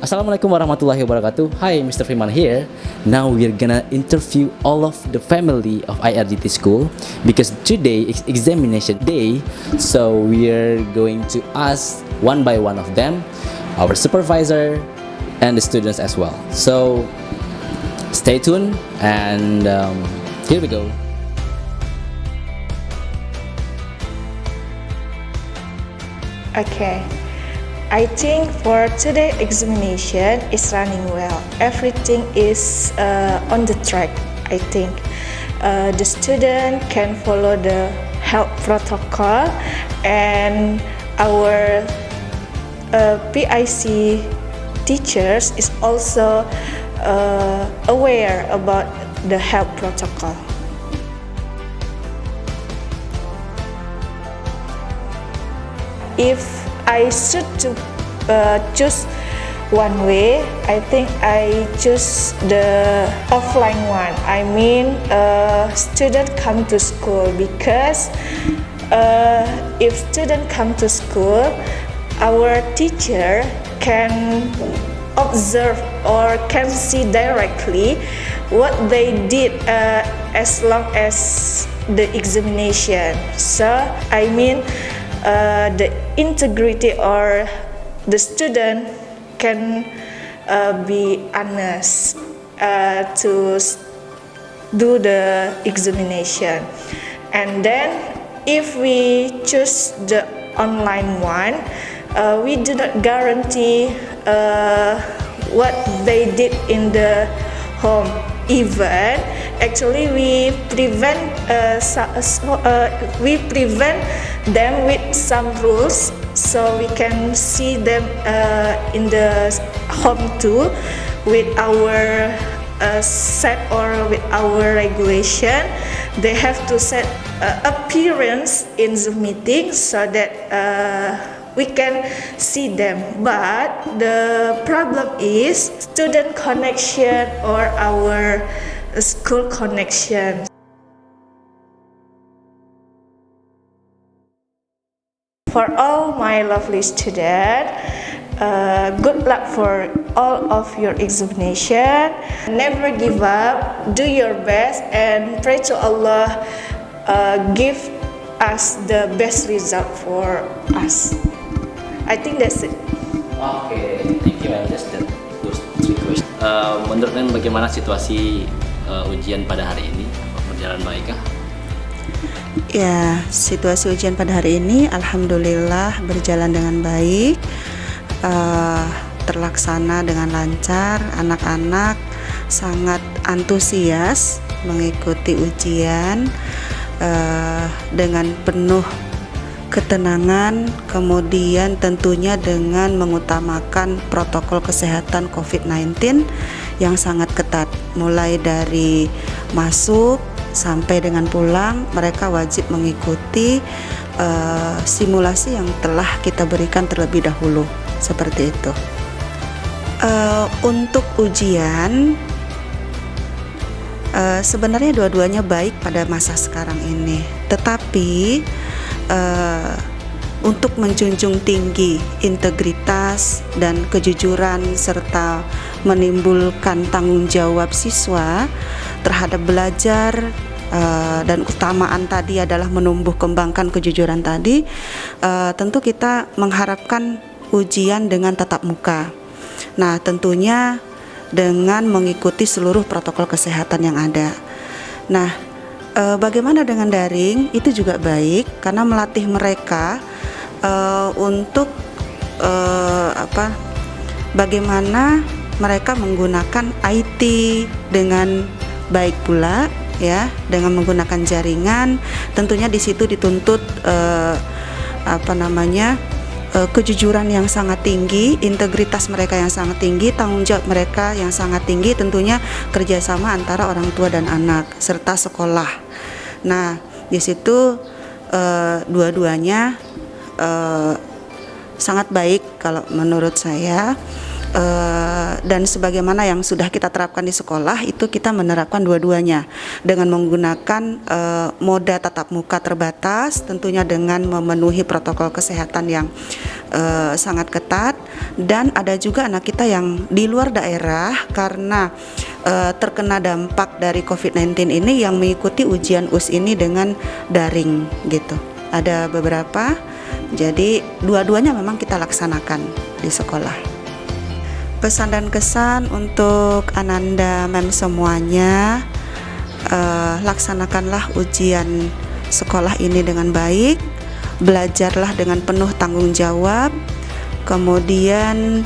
Assalamualaikum warahmatullahi wabarakatuh. Hi, Mr. Firman here. Now we're gonna interview all of the family of IRDT school because today is examination day. So we're going to ask one by one of them, our supervisor and the students as well. So stay tuned and here we go. Okay, I think for today examination is running well. Everything is on the track. I think the student can follow the health protocol, and our PIC teachers is also aware about the health protocol. If I should to choose one way, I think I choose the offline one. I mean, student come to school because if student come to school, our teacher can observe or can see directly what they did as long as the examination. So I mean, the integrity or the student can be honest to do the examination. And then if we choose the online one, we do not guarantee what they did in the home. Even actually we prevent them with some rules, so we can see them in the home too with our set or with our regulation. They have to set appearance in Zoom meeting so that we can see them. But the problem is student connection or our school connection. For all my lovely students, good luck for all of your examination. Never give up, do your best and pray to Allah give us the best result for us. I think that's it. Oke, thank you. Just those three questions. Menurut kalian bagaimana situasi ujian pada hari ini? Apa berjalan baikkah? Ya, situasi ujian pada hari ini alhamdulillah berjalan dengan baik, terlaksana dengan lancar. Anak-anak sangat antusias mengikuti ujian dengan penuh ketenangan, kemudian tentunya dengan mengutamakan protokol kesehatan COVID-19 yang sangat ketat. Mulai dari masuk sampai dengan pulang, mereka wajib mengikuti simulasi yang telah kita berikan terlebih dahulu, seperti itu. Untuk ujian, sebenarnya dua-duanya baik pada masa sekarang ini, tetapi untuk menjunjung tinggi integritas dan kejujuran serta menimbulkan tanggung jawab siswa terhadap belajar, dan utamaan tadi adalah menumbuh kembangkan kejujuran tadi, tentu kita mengharapkan ujian dengan tatap muka. Nah, tentunya dengan mengikuti seluruh protokol kesehatan yang ada. Nah, bagaimana dengan daring? Itu juga baik karena melatih mereka untuk bagaimana mereka menggunakan IT dengan baik pula, ya, dengan menggunakan jaringan. Tentunya di situ dituntut kejujuran yang sangat tinggi, integritas mereka yang sangat tinggi, tanggung jawab mereka yang sangat tinggi, tentunya kerjasama antara orang tua dan anak serta sekolah. Nah, di situ dua-duanya sangat baik kalau menurut saya. Dan sebagaimana yang sudah kita terapkan di sekolah, itu kita menerapkan dua-duanya dengan menggunakan moda tatap muka terbatas, tentunya dengan memenuhi protokol kesehatan yang sangat ketat, dan ada juga anak kita yang di luar daerah karena terkena dampak dari COVID-19 ini yang mengikuti ujian US ini dengan daring gitu. Ada beberapa, jadi dua-duanya memang kita laksanakan di sekolah. Pesan dan kesan untuk Ananda Mem semuanya, laksanakanlah ujian sekolah ini dengan baik, belajarlah dengan penuh tanggung jawab, kemudian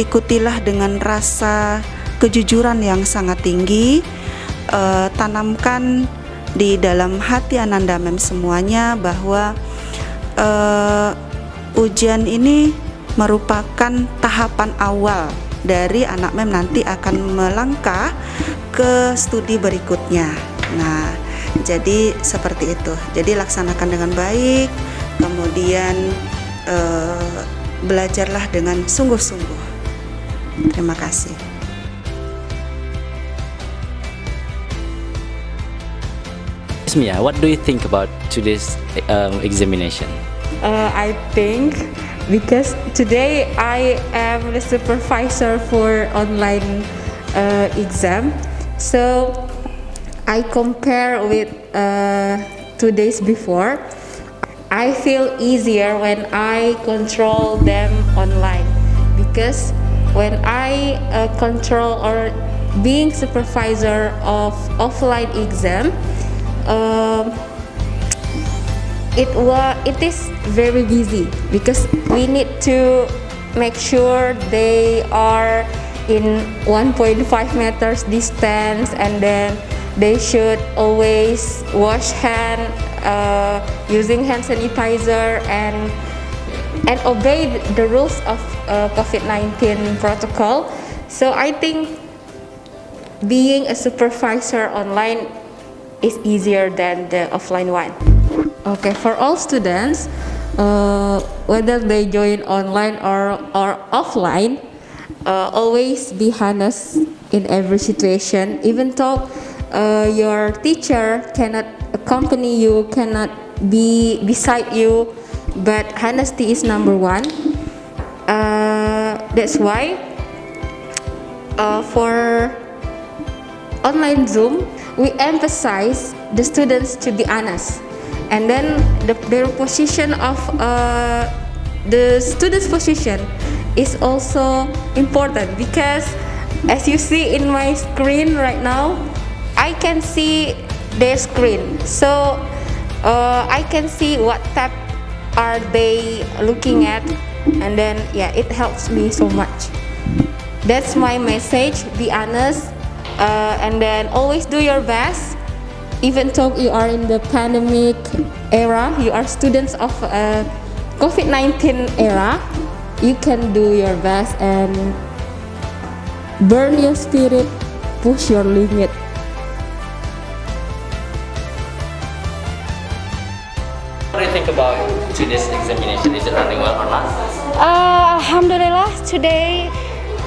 ikutilah dengan rasa kejujuran yang sangat tinggi, tanamkan di dalam hati Ananda Mem semuanya bahwa ujian ini merupakan tahapan awal dari anak Mem nanti akan melangkah ke studi berikutnya. Nah, jadi seperti itu. Jadi laksanakan dengan baik, kemudian belajarlah dengan sungguh-sungguh. Terima kasih. Mia, what do you think about today's examination? I think because today I am the supervisor for online exam, so I compare with 2 days before. I feel easier when I control them online, because when I control or being supervisor of offline exam, it is very busy because we need to make sure they are in 1.5 meters distance, and then they should always wash hand using hand sanitizer and obey the rules of COVID-19 protocol. So I think being a supervisor online is easier than the offline one. Okay, for all students, whether they join online or offline, always be honest in every situation. Even though your teacher cannot accompany you, cannot be beside you, but honesty is number one. That's why for online Zoom, we emphasize the students to be honest, and then their position of the student's position is also important, because as you see in my screen right now, I can see their screen, so I can see what tab are they looking at, and then yeah, it helps me so much. That's my message. Be honest, and then always do your best. Even though you are in the pandemic era, you are students of COVID-19 era, you can do your best and burn your spirit, push your limit. What do you think about today's examination? Is it running well or not? Alhamdulillah, today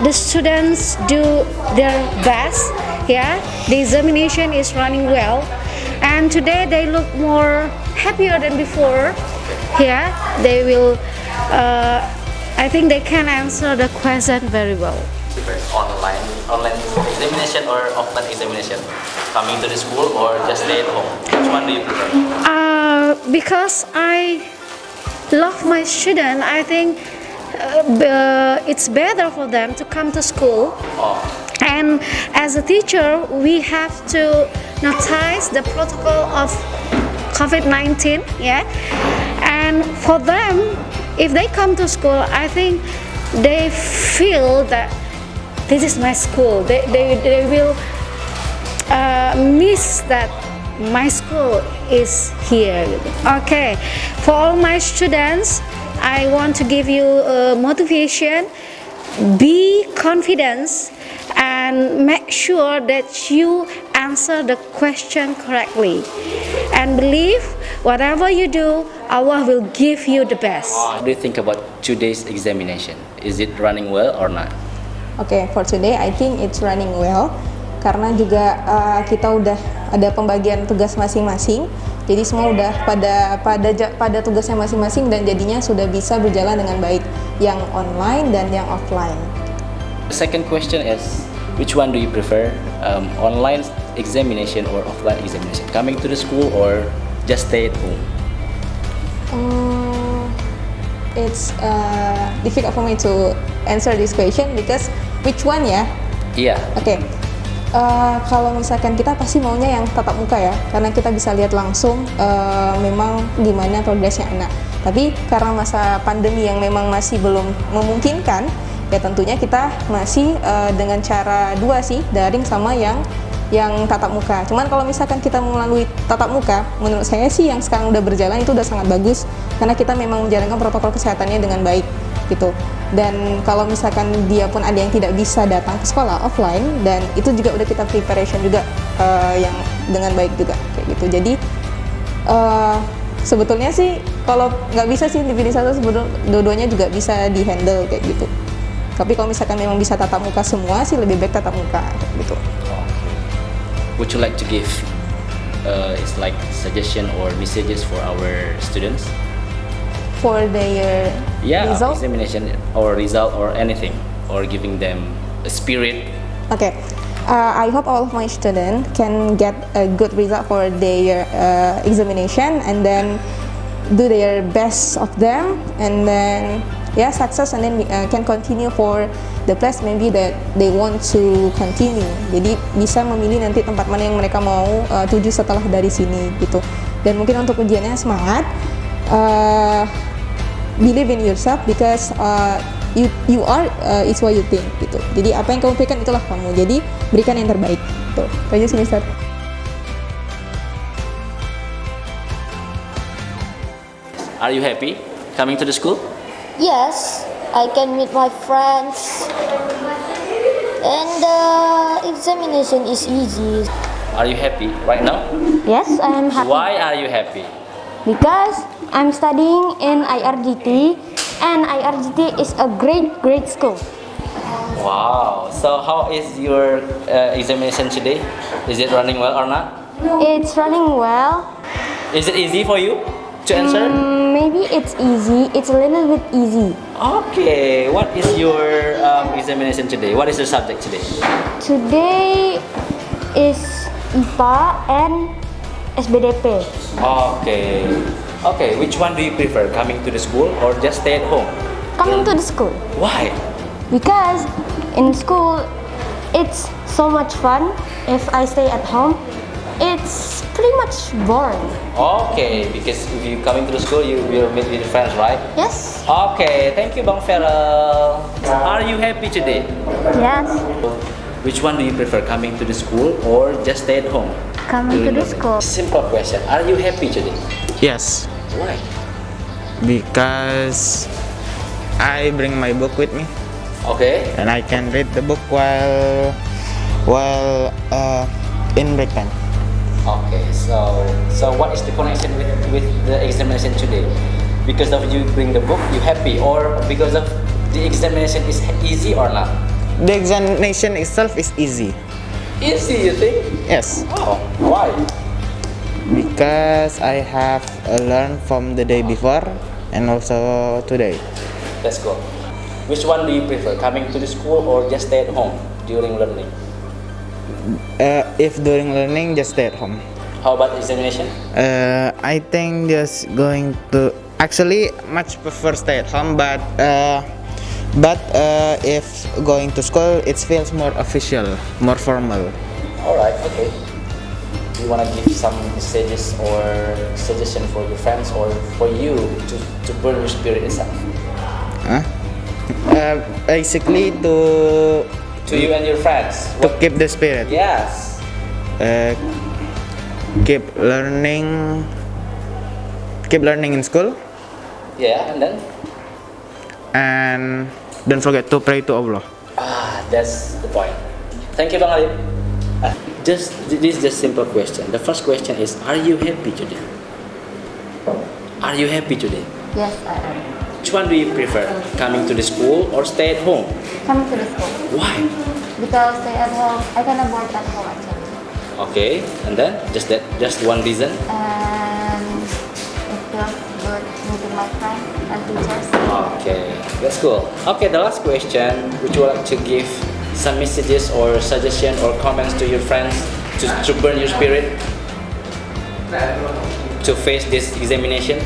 the students do their best. Yeah, the examination is running well, and today they look more happier than before. Yeah, they will. I think they can answer the question very well. Online examination or offline examination? Coming to the school or just stay at home? Which one do you prefer? Because I love my student, I think it's better for them to come to school. Oh. And as a teacher, we have to notice the protocol of COVID-19, yeah. And for them, if they come to school, I think they feel that this is my school. They will miss that my school is here. Okay, for all my students, I want to give you motivation. Be confident and make sure that you answer the question correctly, and believe whatever you do, Allah will give you the best. What do you think about today's examination? Is it running well or not? Okay, for today I think it's running well, karena juga kita udah ada pembagian tugas masing-masing. Jadi semua udah pada tugasnya masing-masing dan jadinya sudah bisa berjalan dengan baik, yang online dan yang offline. The second question is, which one do you prefer? Online examination or offline examination? Coming to the school or just stay at home? It's difficult for me to answer this question because which one ya? Iya. Oke. Kalau misalkan kita pasti maunya yang tatap muka ya, karena kita bisa lihat langsung memang gimana progresnya anak. Tapi karena masa pandemi yang memang masih belum memungkinkan, ya tentunya kita masih dengan cara dua sih, daring sama yang tatap muka. Cuman kalau misalkan kita melalui tatap muka, menurut saya sih yang sekarang udah berjalan itu udah sangat bagus, karena kita memang menjalankan protokol kesehatannya dengan baik gitu. Dan kalau misalkan dia pun ada yang tidak bisa datang ke sekolah offline, dan itu juga udah kita preparation juga yang dengan baik juga kayak gitu. Jadi sebetulnya sih kalau nggak bisa sih dipilih satu, sebetulnya dua-duanya juga bisa dihandle kayak gitu. Tapi kalau misalkan memang bisa tatap muka semua sih, lebih baik tatap muka kayak gitu. Would you like to give it's like suggestion or messages for our students? For their result? Examination or result or anything, or giving them a spirit. Okay, I hope all of my students can get a good result for their examination, and then do their best of them, and then success, and then can continue for the place maybe that they want to continue. Jadi bisa memilih nanti tempat mana yang mereka mau tuju setelah dari sini gitu. Dan mungkin untuk ujiannya semangat. Believe in yourself because you are is what you think gitu. Jadi apa yang kamu pikirkan itulah kamu. Jadi berikan yang terbaik. Tuh, aja sih Mister. Are you happy coming to the school? Yes, I can meet my friends, and the examination is easy. Are you happy right now? Yes, I am happy Why are you happy? because I'm studying in IRGT, and IRGT is a great school. Wow. So how is your examination today? Is it running well or not? It's running well. Is it easy for you to answer? Maybe it's easy. It's a little bit easy. Okay. What is your examination today? What is your subject today? Today is IPA and SBDP. Okay. Okay. Which one do you prefer? Coming to the school or just stay at home? Coming to the school. Why? Because in school, it's so much fun. If I stay at home, it's pretty much boring. Okay. Because if you coming to the school, you will meet with your friends, right? Yes? Okay. Thank you, Bang Feral. Are you happy today? Yes. Which one do you prefer? Coming to the school or just stay at home? Coming to the school. Simple question. Are you happy today? Yes, Why? because I bring my book with me Okay. and I can read the book while in break time. Okay. So what is the connection with the examination today? Because of you bring the book, you happy, or because of the examination is easy or not? The examination itself is easy. Easy, you think? Yes, Oh, why? because I have learned from the day before and also today. Let's go. Which one do you prefer? Coming to the school or just stay at home during learning? If during learning, just stay at home. How about examination? I think just going to actually much prefer stay at home, but if going to school, it feels more official, more formal. All right. Okay. Do you want to give some messages or suggestion for your friends or for you to burn your spirit inside? Huh? Basically to To you and your friends. keep the spirit. Yes. Keep learning in school, Yeah, and then? and don't forget to pray to Allah. That's the point. Thank you, Bang Ali. This is just simple question. The first question is, are you happy today? Are you happy today? Yes, I am. Which one do you prefer? Coming to the school or stay at home? Coming to the school. Why? Because stay at home, I cannot work at home actually. Okay, and then just one reason. feel good meeting my friends and teachers. Okay, that's cool. Okay, the last question. Would you like to give some messages or suggestion or comments to your friends to burn your spirit to face this examination?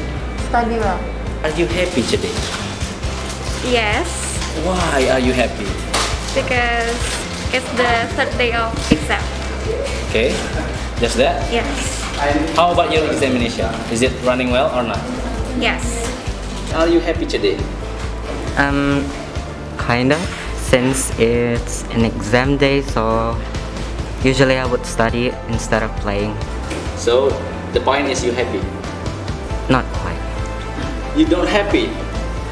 Study well. Are you happy today? Yes, Why are you happy? because it's the third day of exam. Okay, just that. Yes, How about your examination? Is it running well or not? yes. Are you happy today? Kind of, since it's an exam day, so usually I would study instead of playing. So the point is you happy. Not quite. You don't happy.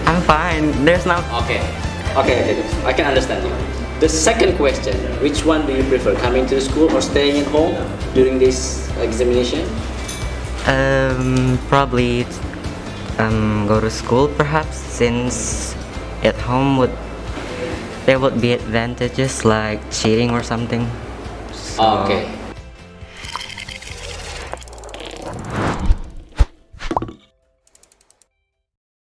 I'm fine. There's no. Okay. Okay. I can understand you. The second question: which one do you prefer, coming to school or staying at home during this examination? Probably go to school perhaps, since at home there would be advantages like cheating or something. So, Okay.